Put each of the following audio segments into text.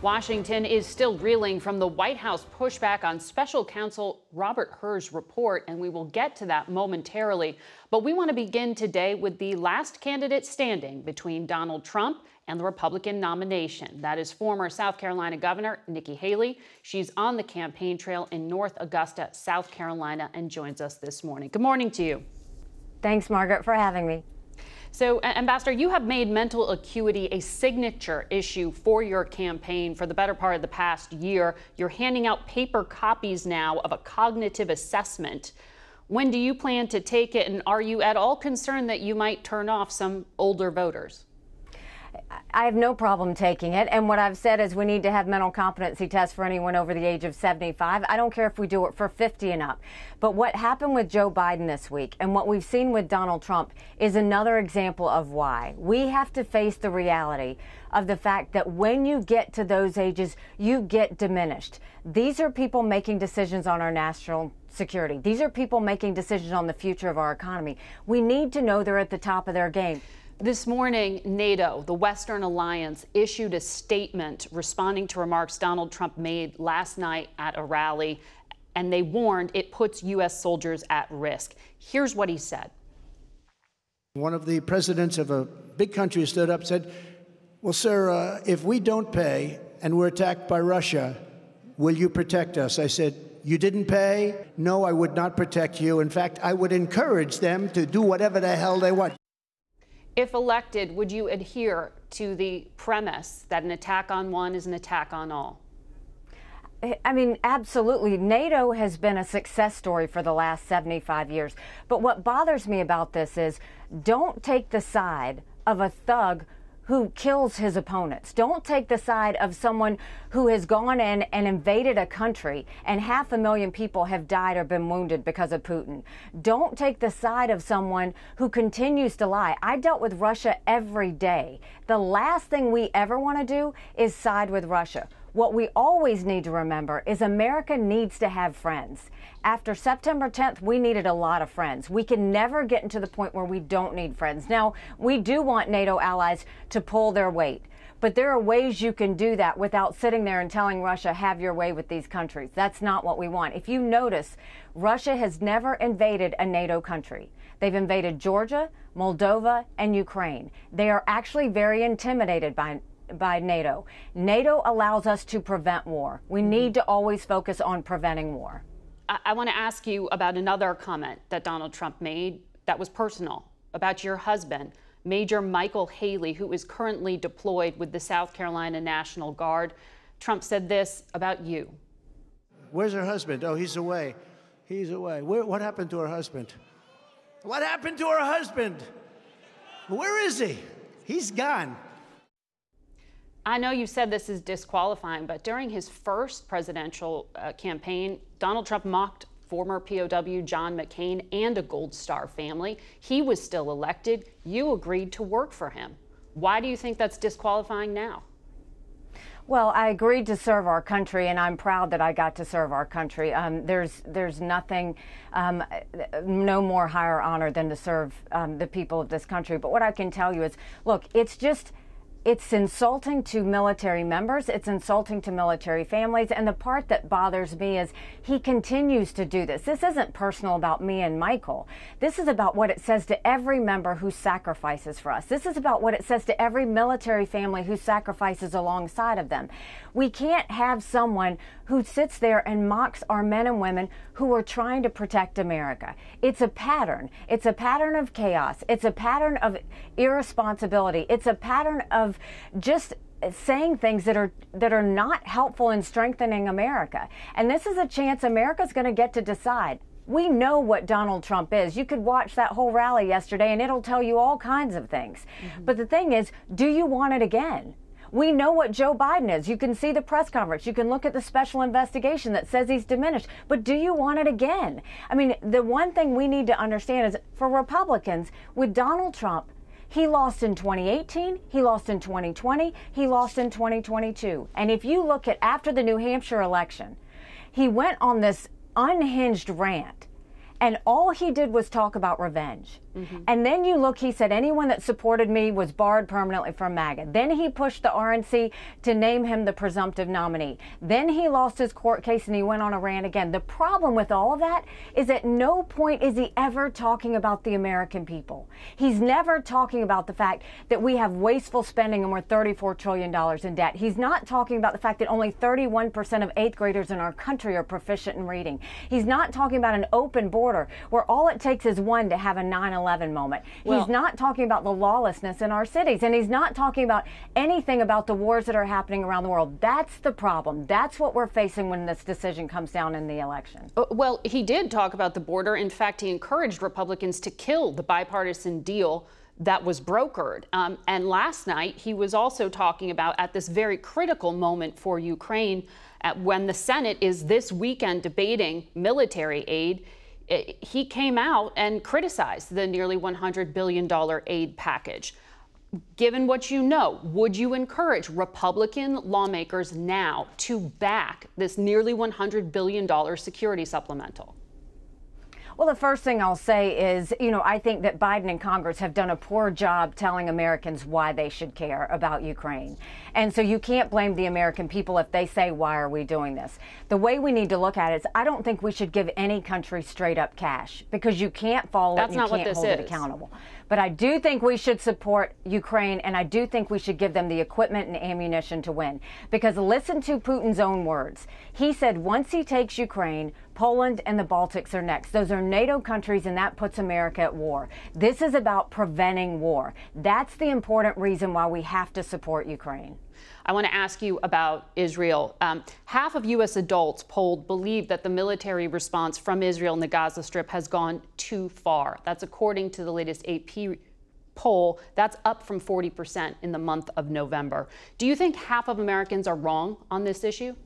Washington is still reeling from the White House pushback on special counsel Robert Hur's report, and we will get to that momentarily. But we want to begin today with the last candidate standing between Donald Trump and the Republican nomination. That is former South Carolina Governor Nikki Haley. She's on the campaign trail in North Augusta, South Carolina, and joins us this morning. Good morning to you. Thanks, Margaret, for having me. So, Ambassador, you have made mental acuity a signature issue for your campaign for the better part of the past year. You're handing out paper copies now of a cognitive assessment. When do you plan to take it, and are you at all concerned that you might turn off some older voters? I have no problem taking it, and what I've said is we need to have mental competency tests for anyone over the age of 75. I don't care if we do it for 50 and up. But what happened with Joe Biden this week and what we've seen with Donald Trump is another example of why. We have to face the reality of the fact that when you get to those ages, you get diminished. These are people making decisions on our national security. These are people making decisions on the future of our economy. We need to know they're at the top of their game. This morning, NATO, the Western Alliance, issued a statement responding to remarks Donald Trump made last night at a rally, and they warned it puts U.S. soldiers at risk. Here's what he said. One of the presidents of a big country stood up and said, well, sir, if we don't pay and we're attacked by Russia, will you protect us? I said, you didn't pay? No, I would not protect you. In fact, I would encourage them to do whatever the hell they want. If elected, would you adhere to the premise that an attack on one is an attack on all? I mean, absolutely. NATO has been a success story for the last 75 years. But what bothers me about this is don't take the side of a thug who kills his opponents. Don't take the side of someone who has gone in and invaded a country and 500,000 people have died or been wounded because of Putin. Don't take the side of someone who continues to lie. I dealt with Russia every day. The last thing we ever want to do is side with Russia. What we always need to remember is America needs to have friends. After September 10th, we needed a lot of friends. We can never get into the point where we don't need friends. Now, we do want NATO allies to pull their weight, but there are ways you can do that without sitting there and telling Russia, have your way with these countries. That's not what we want. If you notice, Russia has never invaded a NATO country. They've invaded Georgia, Moldova, and Ukraine. They are actually very intimidated by NATO. NATO allows us to prevent war. We need to always focus on preventing war. I want to ask you about another comment that Donald Trump made that was personal about your husband, Major Michael Haley, who is currently deployed with the South Carolina National Guard. Trump said this about you. Where's her husband? Oh, he's away. He's away. What happened to her husband? What happened to her husband? Where is he? He's gone. I know you said this is disqualifying, but during his first presidential campaign, Donald Trump mocked former POW John McCain and a Gold Star family. He was still elected. You agreed to work for him. Why do you think that's disqualifying now? Well, I agreed to serve our country, and I'm proud that I got to serve our country. There's nothing, no more higher honor than to serve the people of this country. But what I can tell you is, look, it's insulting to military members. It's insulting to military families. And the part that bothers me is he continues to do this. This isn't personal about me and Michael. This is about what it says to every member who sacrifices for us. This is about what it says to every military family who sacrifices alongside of them. We can't have someone who sits there and mocks our men and women who are trying to protect America. It's a pattern. It's a pattern of chaos. It's a pattern of irresponsibility. It's a pattern of just saying things that are not helpful in strengthening America. And this is a chance America's going to get to decide. We know what Donald Trump is. You could watch that whole rally yesterday and it'll tell you all kinds of things. But the thing is, do you want it again? We know what Joe Biden is. You can see the press conference. You can look at the special investigation that says he's diminished. But do you want it again? I mean, the one thing we need to understand is for Republicans, with Donald Trump, he lost in 2018, he lost in 2020, he lost in 2022. And if you look at after the New Hampshire election, he went on this unhinged rant, and all he did was talk about revenge. And then you look, he said, anyone that supported me was barred permanently from MAGA. Then he pushed the RNC to name him the presumptive nominee. Then he lost his court case and he went on a rant again. The problem with all of that is at no point is he ever talking about the American people. He's never talking about the fact that we have wasteful spending and we're $34 trillion in debt. He's not talking about the fact that only 31% of 8th graders in our country are proficient in reading. He's not talking about an open border where all it takes is one to have a 9/11 moment. He's not talking about the lawlessness in our cities, and he's not talking about anything about the wars that are happening around the world. That's the problem. That's what we're facing when this decision comes down in the election. Well, he did talk about the border. In fact, he encouraged Republicans to kill the bipartisan deal that was brokered. And last night, he was also talking about, at this very critical moment for Ukraine, when the Senate is this weekend debating military aid, he came out and criticized the nearly $100 billion aid package. Given what you know, would you encourage Republican lawmakers now to back this nearly $100 billion security supplemental? Well, the first thing I'll say is, I think that Biden and Congress have done a poor job telling Americans why they should care about Ukraine. And so you can't blame the American people if they say, why are we doing this? The way we need to look at it is, I don't think we should give any country straight up cash, because you can't follow it and you can't hold it accountable. But I do think we should support Ukraine, and I do think we should give them the equipment and ammunition to win. Because listen to Putin's own words. He said once he takes Ukraine, Poland and the Baltics are next. Those are NATO countries, and that puts America at war. This is about preventing war. That's the important reason why we have to support Ukraine. I want to ask you about Israel. Half of U.S. adults polled believe that the military response from Israel in the Gaza Strip has gone too far. That's according to the latest AP poll. That's up from 40% in the month of November. Do you think half of Americans are wrong on this issue?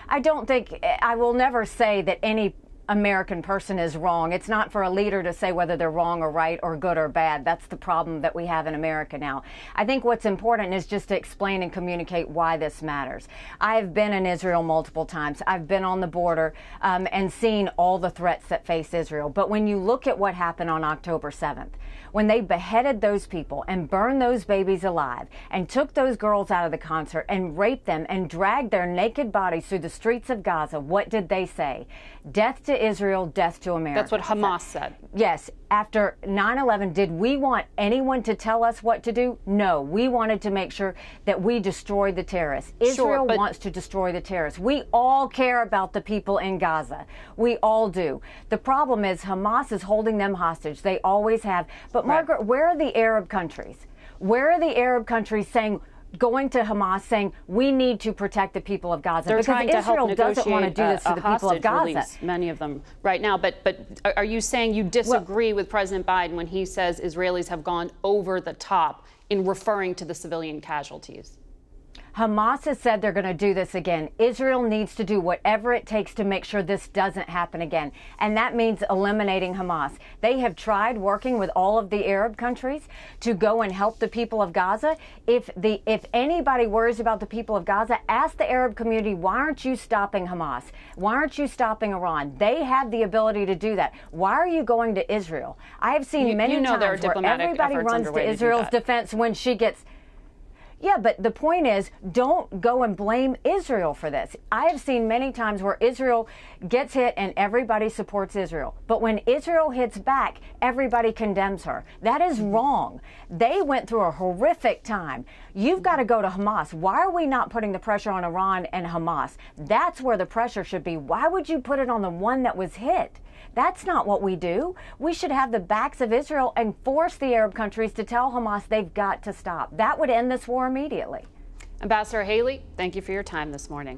I will never say that any American person is wrong. It's not for a leader to say whether they're wrong or right or good or bad. That's the problem that we have in America now. I think what's important is just to explain and communicate why this matters. I've been in Israel multiple times. I've been on the border and seen all the threats that face Israel. But when you look at what happened on October 7th, when they beheaded those people and burned those babies alive and took those girls out of the concert and raped them and dragged their naked bodies through the streets of Gaza, what did they say? Death to Israel, death to America. That's what Hamas said. Yes. After 9/11, did we want anyone to tell us what to do? No. We wanted to make sure that we destroyed the terrorists. Israel wants to destroy the terrorists. We all care about the people in Gaza. We all do. The problem is Hamas is holding them hostage. They always have. But Margaret, where are the Arab countries? Where are the Arab countries going to Hamas saying we need to protect the people of Gaza? They're because trying to Israel help doesn't want to do this to the people of Gaza. Release, many of them right now. But are you saying you disagree with President Biden when he says Israelis have gone over the top in referring to the civilian casualties? Hamas has said they're going to do this again. Israel needs to do whatever it takes to make sure this doesn't happen again. And that means eliminating Hamas. They have tried working with all of the Arab countries to go and help the people of Gaza. If anybody worries about the people of Gaza, ask the Arab community, why aren't you stopping Hamas? Why aren't you stopping Iran? They have the ability to do that. Why are you going to Israel? I have seen many times where everybody runs to Israel's defense when she gets... Yeah, but the point is, don't go and blame Israel for this. I have seen many times where Israel gets hit and everybody supports Israel. But when Israel hits back, everybody condemns her. That is wrong. They went through a horrific time. You've got to go to Hamas. Why are we not putting the pressure on Iran and Hamas? That's where the pressure should be. Why would you put it on the one that was hit? That's not what we do. We should have the backs of Israel and force the Arab countries to tell Hamas they've got to stop. That would end this war immediately. Ambassador Haley, thank you for your time this morning.